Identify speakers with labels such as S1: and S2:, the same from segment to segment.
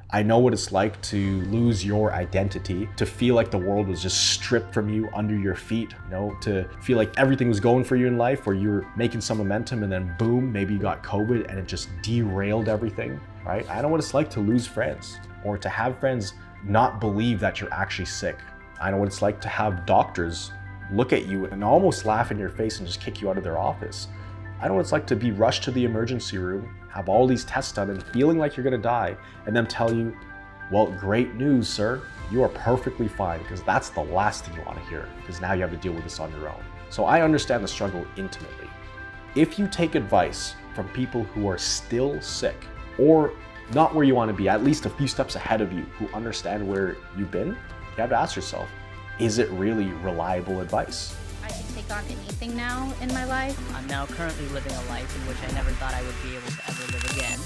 S1: I know what it's like to lose your identity, to feel like the world was just stripped from you under your feet, to feel like everything was going for you in life, where you're making some momentum and then boom, maybe you got COVID and it just derailed everything, right? I know what it's like to lose friends, or to have friends not believe that you're actually sick. I know what it's like to have doctors look at you and almost laugh in your face and just kick you out of their office. I know what it's like to be rushed to the emergency room, have all these tests done and feeling like you're gonna die, and them tell you, well, great news, sir. You are perfectly fine, because that's the last thing you wanna hear, because now you have to deal with this on your own. So I understand the struggle intimately. If you take advice from people who are still sick, or not where you wanna be, at least a few steps ahead of you, who understand where you've been, you have to ask yourself, is it really reliable advice?
S2: I can take on anything now in my life.
S3: I'm now currently living a life in which I never thought I would be able to ever live again.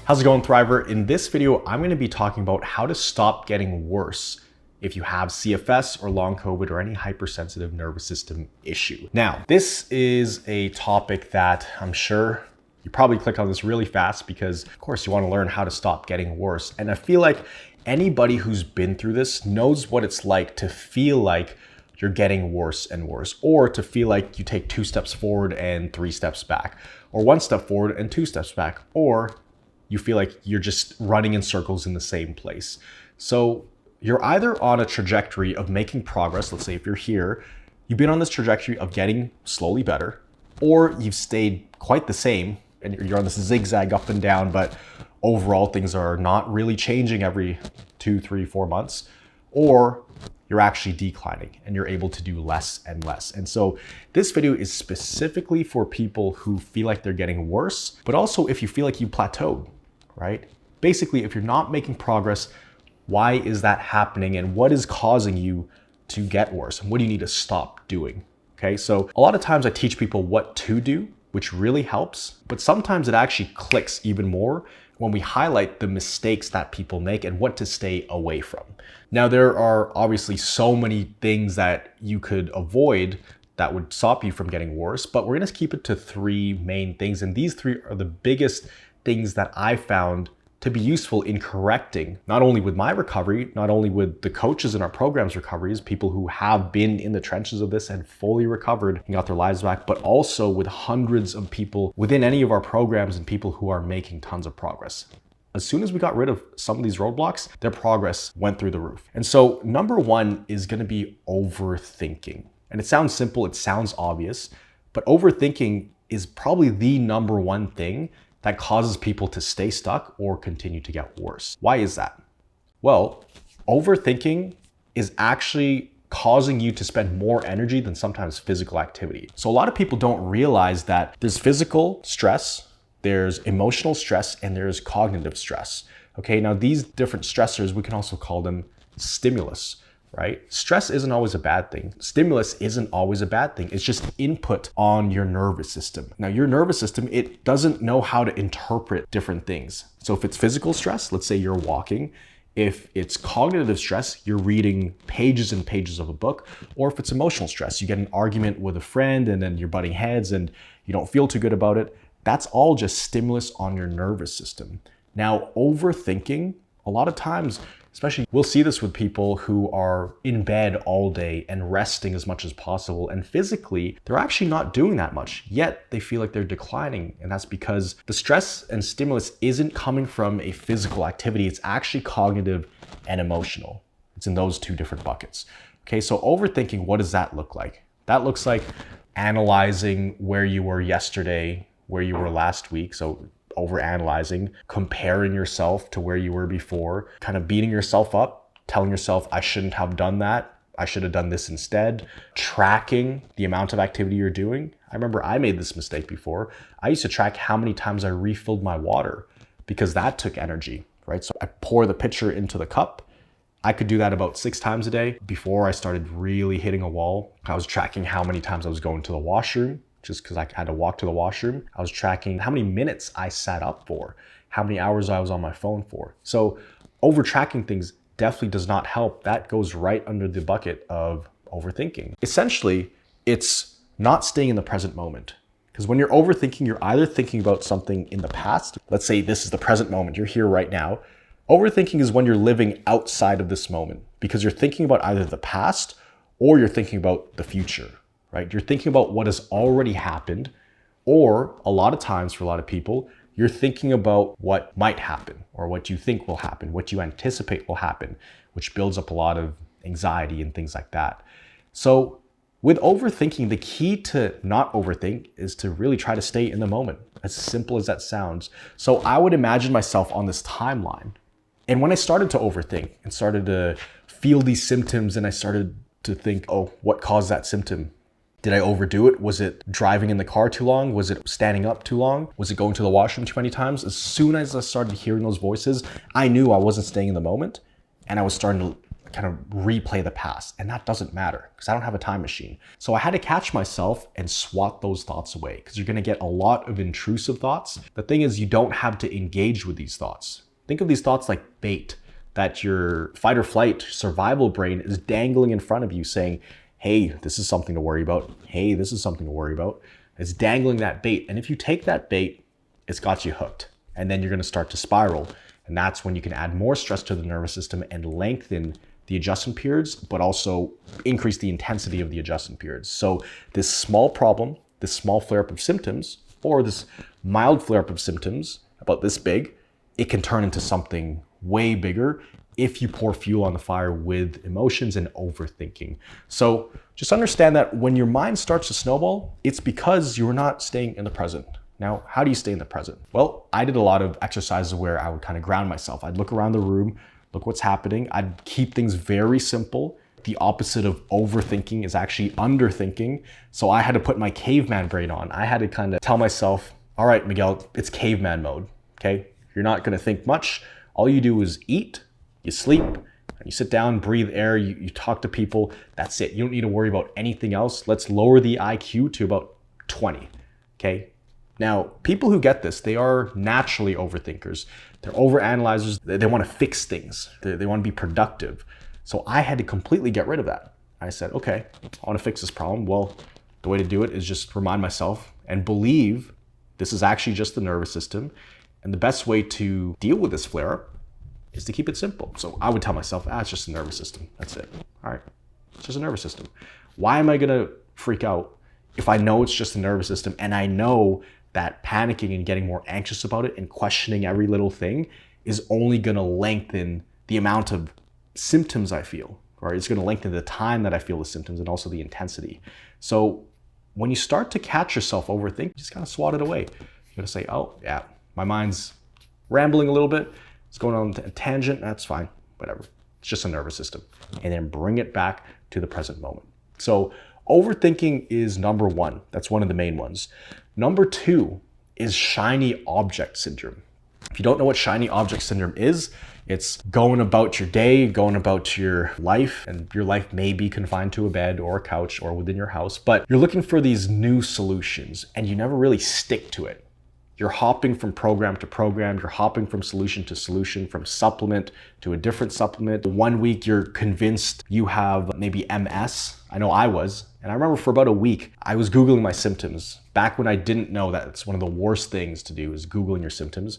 S1: How's it going, Thriver? In this video, I'm going to be talking about how to stop getting worse if you have CFS or long COVID or any hypersensitive nervous system issue. Now, this is a topic that I'm sure you probably clicked on this really fast because, of course, you want to learn how to stop getting worse. And I feel like anybody who's been through this knows what it's like to feel like you're getting worse and worse, or to feel like you take 2 steps forward and 3 steps back, or 1 step forward and 2 steps back, or you feel like you're just running in circles in the same place. So you're either on a trajectory of making progress. Let's say if you're here, you've been on this trajectory of getting slowly better, or you've stayed quite the same and you're on this zigzag up and down, but overall things are not really changing every 2, 3, 4 months, or you're actually declining and you're able to do less and less. And so this video is specifically for people who feel like they're getting worse, but also if you feel like you plateaued, right? Basically, if you're not making progress, why is that happening, and what is causing you to get worse, and what do you need to stop doing? Okay, so a lot of times I teach people what to do, which really helps, but sometimes it actually clicks even more when we highlight the mistakes that people make and what to stay away from. Now, there are obviously so many things that you could avoid that would stop you from getting worse, but we're gonna keep it to 3 main things, and these 3 are the biggest things that I found to be useful in correcting, not only with my recovery, not only with the coaches in our program's recoveries, people who have been in the trenches of this and fully recovered and got their lives back, but also with hundreds of people within any of our programs and people who are making tons of progress. As soon as we got rid of some of these roadblocks, their progress went through the roof. And so number 1 is gonna be overthinking. And it sounds simple, it sounds obvious, but overthinking is probably the number 1 thing that causes people to stay stuck or continue to get worse. Why is that? Well, overthinking is actually causing you to spend more energy than sometimes physical activity. So a lot of people don't realize that there's physical stress, there's emotional stress, and there's cognitive stress. Okay, now these different stressors, we can also call them stimulus. Right? Stress isn't always a bad thing. Stimulus isn't always a bad thing. It's just input on your nervous system. Now, your nervous system, it doesn't know how to interpret different things. So if it's physical stress, let's say you're walking. If it's cognitive stress, you're reading pages and pages of a book. Or if it's emotional stress, you get an argument with a friend and then you're butting heads and you don't feel too good about it. That's all just stimulus on your nervous system. Now, overthinking, a lot of times, especially we'll see this with people who are in bed all day and resting as much as possible, and physically they're actually not doing that much, yet they feel like they're declining. And that's because the stress and stimulus isn't coming from a physical activity, it's actually cognitive and emotional. It's in those 2 different buckets. Okay, so overthinking, what does that look like? That looks like analyzing where you were yesterday, where you were last week. So overanalyzing, comparing yourself to where you were before, kind of beating yourself up, telling yourself, I shouldn't have done that, I should have done this instead, tracking the amount of activity you're doing. I remember I made this mistake before. I used to track how many times I refilled my water because that took energy, right? So I pour the pitcher into the cup. I could do that about 6 times a day. Before I started really hitting a wall, I was tracking how many times I was going to the washroom, just because I had to walk to the washroom. I was tracking how many minutes I sat up for, how many hours I was on my phone for. So over tracking things definitely does not help. That goes right under the bucket of overthinking. Essentially, it's not staying in the present moment. Because when you're overthinking, you're either thinking about something in the past. Let's say this is the present moment. You're here right now. Overthinking is when you're living outside of this moment because you're thinking about either the past or you're thinking about the future, right? You're thinking about what has already happened, or a lot of times for a lot of people, you're thinking about what might happen or what you think will happen, what you anticipate will happen, which builds up a lot of anxiety and things like that. So with overthinking, the key to not overthink is to really try to stay in the moment, as simple as that sounds. So I would imagine myself on this timeline. And when I started to overthink and started to feel these symptoms and I started to think, oh, what caused that symptom? Did I overdo it? Was it driving in the car too long? Was it standing up too long? Was it going to the washroom too many times? As soon as I started hearing those voices, I knew I wasn't staying in the moment and I was starting to kind of replay the past. And that doesn't matter because I don't have a time machine. So I had to catch myself and swat those thoughts away because you're going to get a lot of intrusive thoughts. The thing is, you don't have to engage with these thoughts. Think of these thoughts like bait that your fight or flight survival brain is dangling in front of you saying, hey, this is something to worry about. Hey, this is something to worry about. It's dangling that bait. And if you take that bait, it's got you hooked. And then you're going to start to spiral. And that's when you can add more stress to the nervous system and lengthen the adjustment periods, but also increase the intensity of the adjustment periods. So this small problem, this small flare-up of symptoms, or this mild flare-up of symptoms about this big, it can turn into something way bigger if you pour fuel on the fire with emotions and overthinking. So just understand that when your mind starts to snowball, it's because you're not staying in the present. Now, how do you stay in the present? Well, I did a lot of exercises where I would kind of ground myself. I'd look around the room, look what's happening. I'd keep things very simple. The opposite of overthinking is actually underthinking. So I had to put my caveman brain on. I had to kind of tell myself, all right, Miguel, it's caveman mode, okay? You're not gonna think much. All you do is eat, you sleep, and you sit down, breathe air, you talk to people. That's it. You don't need to worry about anything else. Let's lower the IQ to about 20, okay? Now, people who get this, they are naturally overthinkers. They're overanalyzers. They want to fix things. They want to be productive. So I had to completely get rid of that. I said, okay, I want to fix this problem. Well, the way to do it is just remind myself and believe this is actually just the nervous system. And the best way to deal with this flare-up is to keep it simple. So I would tell myself, it's just the nervous system. That's it. All right, it's just a nervous system. Why am I going to freak out if I know it's just the nervous system and I know that panicking and getting more anxious about it and questioning every little thing is only going to lengthen the amount of symptoms I feel, or it's going to lengthen the time that I feel the symptoms and also the intensity. So when you start to catch yourself overthink, you just kind of swat it away. You're going to say, oh yeah, my mind's rambling a little bit. It's going on a tangent. That's fine. Whatever. It's just a nervous system. And then bring it back to the present moment. So overthinking is number one. That's one of the main ones. Number two is shiny object syndrome. If you don't know what shiny object syndrome is, it's going about your day, going about your life, and your life may be confined to a bed or a couch or within your house, but you're looking for these new solutions and you never really stick to it. You're hopping from program to program, you're hopping from solution to solution, from supplement to a different supplement. One week you're convinced you have maybe MS. I know I was. And I remember for about a week, I was Googling my symptoms. Back when I didn't know that it's one of the worst things to do is Googling your symptoms.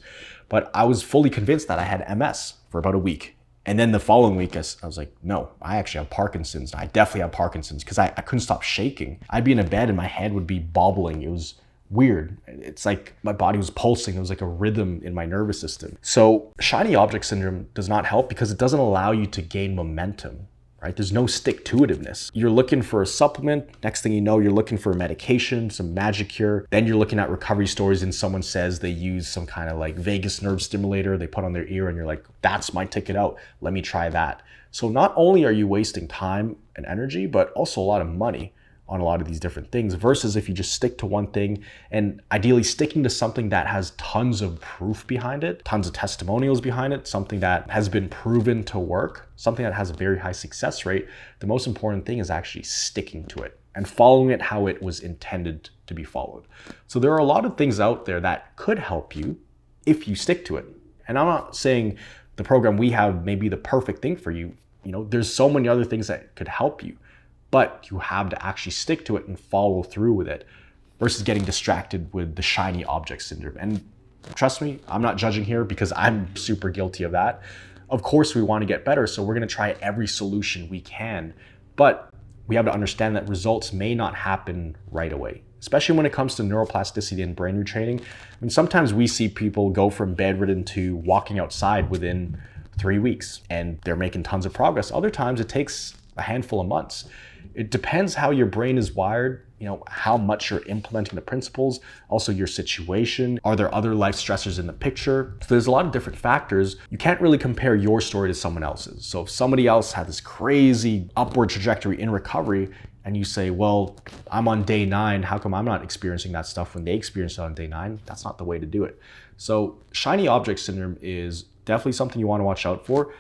S1: But I was fully convinced that I had MS for about a week. And then the following week, I was like, no, I actually have Parkinson's. I definitely have Parkinson's because I couldn't stop shaking. I'd be in a bed and my head would be bobbling. It was weird. It's like my body was pulsing. It was like a rhythm in my nervous system. So shiny object syndrome does not help because it doesn't allow you to gain momentum, right? There's no stick-to-itiveness. You're looking for a supplement. Next thing you know, you're looking for a medication, some magic cure. Then you're looking at recovery stories and someone says they use some kind of like vagus nerve stimulator they put on their ear and you're like, that's my ticket out. Let me try that. So not only are you wasting time and energy, but also a lot of money on a lot of these different things versus if you just stick to one thing and ideally sticking to something that has tons of proof behind it, tons of testimonials behind it, something that has been proven to work, something that has a very high success rate. The most important thing is actually sticking to it and following it how it was intended to be followed. So there are a lot of things out there that could help you if you stick to it. And I'm not saying the program we have may be the perfect thing for you. There's so many other things that could help you, but you have to actually stick to it and follow through with it versus getting distracted with the shiny object syndrome. And trust me, I'm not judging here because I'm super guilty of that. Of course, we want to get better, so we're going to try every solution we can, but we have to understand that results may not happen right away, especially when it comes to neuroplasticity and brain retraining. Sometimes we see people go from bedridden to walking outside within 3 weeks and they're making tons of progress. Other times it takes a handful of months. It depends how your brain is wired, how much you're implementing the principles, also your situation. Are there other life stressors in the picture? So there's a lot of different factors. You can't really compare your story to someone else's. So if somebody else had this crazy upward trajectory in recovery and you say, well, I'm on day 9, how come I'm not experiencing that stuff when they experienced it on day 9? That's not the way to do it. So shiny object syndrome is definitely something you want to watch out for.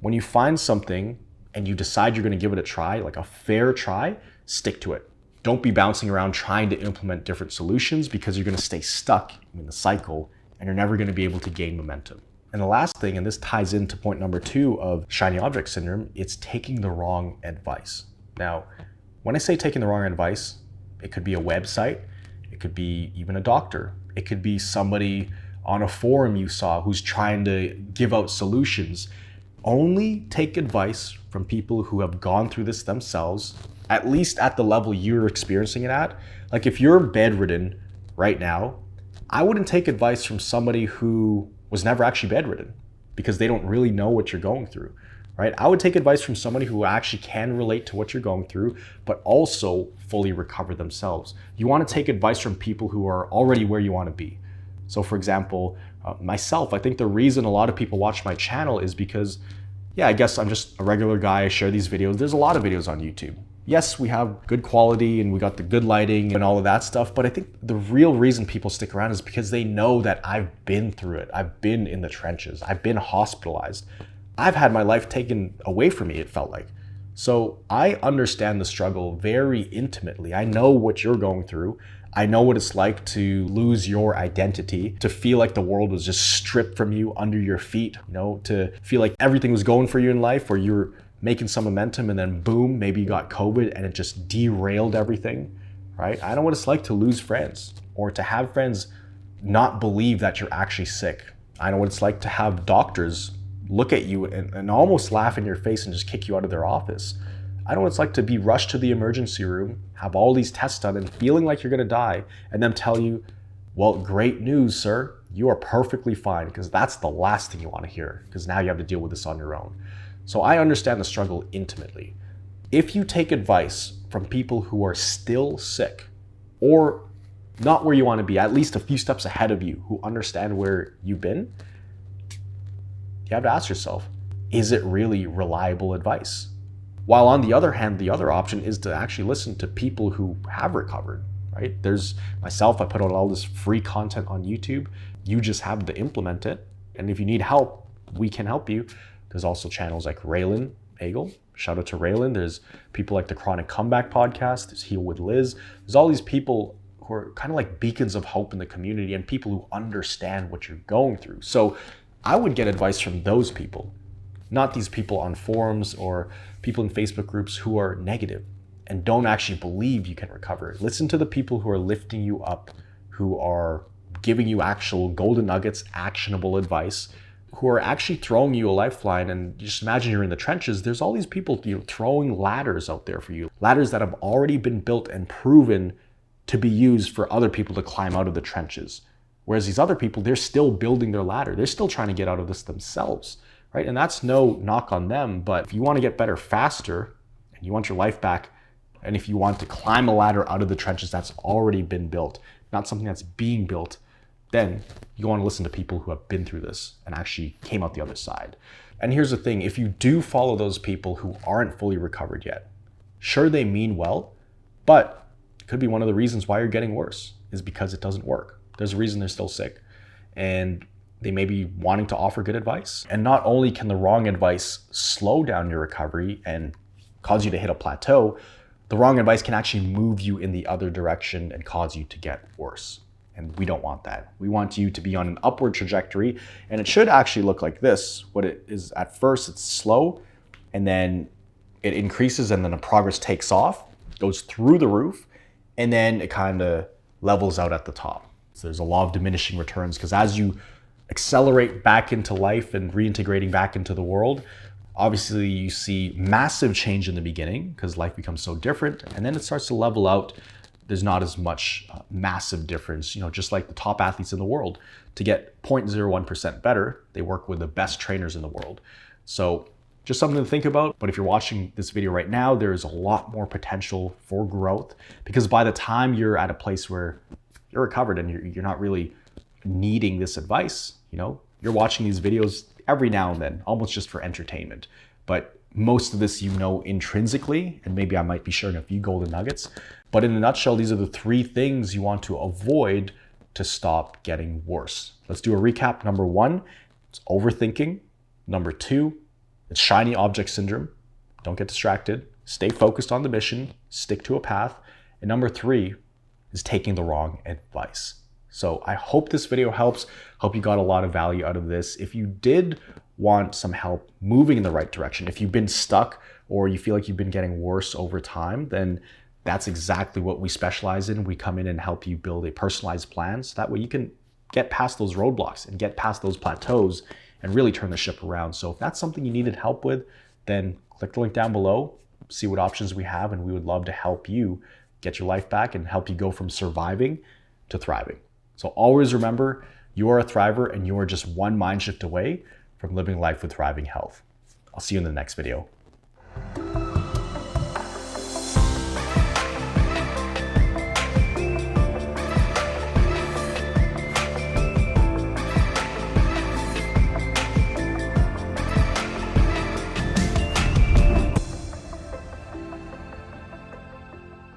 S1: When you find something and you decide you're going to give it a try, like a fair try, stick to it. Don't be bouncing around trying to implement different solutions because you're going to stay stuck in the cycle and you're never going to be able to gain momentum. And the last thing, and this ties into point number 2 of shiny object syndrome, it's taking the wrong advice. Now, when I say taking the wrong advice, it could be a website, it could be even a doctor, it could be somebody on a forum you saw who's trying to give out solutions. Only take advice from people who have gone through this themselves, at least at the level you're experiencing it at. Like if you're bedridden right now, I wouldn't take advice from somebody who was never actually bedridden because they don't really know what you're going through, right? I would take advice from somebody who actually can relate to what you're going through, but also fully recover themselves. You want to take advice from people who are already where you want to be. So for example, myself, I think the reason a lot of people watch my channel is because, I guess I'm just a regular guy. I share these videos. There's a lot of videos on YouTube. Yes, we have good quality and we got the good lighting and all of that stuff, but I think the real reason people stick around is because they know that I've been through it. I've been in the trenches. I've been hospitalized. I've had my life taken away from me, it felt like. So I understand the struggle very intimately. I know what you're going through. I know what it's like to lose your identity, to feel like the world was just stripped from you under your feet, to feel like everything was going for you in life, or you're making some momentum and then boom, maybe you got COVID and it just derailed everything, right? I know what it's like to lose friends or to have friends not believe that you're actually sick. I know what it's like to have doctors look at you and almost laugh in your face and just kick you out of their office. I know what it's like to be rushed to the emergency room, have all these tests done and feeling like you're gonna die, and them tell you, well, great news, sir, you are perfectly fine, because that's the last thing you wanna hear, because now you have to deal with this on your own. So I understand the struggle intimately. If you take advice from people who are still sick, or not where you wanna be, at least a few steps ahead of you, who understand where you've been, you have to ask yourself, is it really reliable advice? While on the other hand, the other option is to actually listen to people who have recovered, right? There's myself, I put out all this free content on YouTube. You just have to implement it. And if you need help, we can help you. There's also channels like Raylan Bagel. Shout out to Raylan. There's people like the Chronic Comeback Podcast. There's Heal with Liz. There's all these people who are kind of like beacons of hope in the community and people who understand what you're going through. So I would get advice from those people, not these people on forums or people in Facebook groups who are negative and don't actually believe you can recover. Listen to the people who are lifting you up, who are giving you actual golden nuggets, actionable advice, who are actually throwing you a lifeline. And just imagine you're in the trenches. There's all these people throwing ladders out there for you, ladders that have already been built and proven to be used for other people to climb out of the trenches. Whereas these other people, they're still building their ladder. They're still trying to get out of this themselves, right? And that's no knock on them, but if you want to get better faster and you want your life back, and if you want to climb a ladder out of the trenches that's already been built, not something that's being built, then you want to listen to people who have been through this and actually came out the other side. And here's the thing, if you do follow those people who aren't fully recovered yet, sure, they mean well, but it could be one of the reasons why you're getting worse is because it doesn't work. There's a reason they're still sick. And they may be wanting to offer good advice. And not only can the wrong advice slow down your recovery and cause you to hit a plateau, the wrong advice can actually move you in the other direction and cause you to get worse. And we don't want that. We want you to be on an upward trajectory, and it should actually look like this. What it is at first, it's slow, and then it increases, and then the progress takes off, goes through the roof, and then it kind of levels out at the top. So there's a law of diminishing returns, because as you accelerate back into life and reintegrating back into the world, obviously you see massive change in the beginning because life becomes so different, and then it starts to level out. There's not as much massive difference, just like the top athletes in the world. To get 0.01% better, they work with the best trainers in the world. So just something to think about. But if you're watching this video right now, there's a lot more potential for growth, because by the time you're at a place where you're recovered and you're not really needing this advice, you're watching these videos every now and then, almost just for entertainment. But most of this intrinsically, and maybe I might be sharing a few golden nuggets. But in a nutshell, these are the 3 things you want to avoid to stop getting worse. Let's do a recap. Number 1, it's overthinking. Number 2, it's shiny object syndrome. Don't get distracted. Stay focused on the mission. Stick to a path. And number 3 is taking the wrong advice. So I hope this video helps. Hope you got a lot of value out of this. If you did want some help moving in the right direction, if you've been stuck or you feel like you've been getting worse over time, then that's exactly what we specialize in. We come in and help you build a personalized plan, so that way you can get past those roadblocks and get past those plateaus and really turn the ship around. So if that's something you needed help with, then click the link down below, see what options we have, and we would love to help you get your life back and help you go from surviving to thriving. So always remember, you are a thriver, and you are just one mind shift away from living life with thriving health. I'll see you in the next video.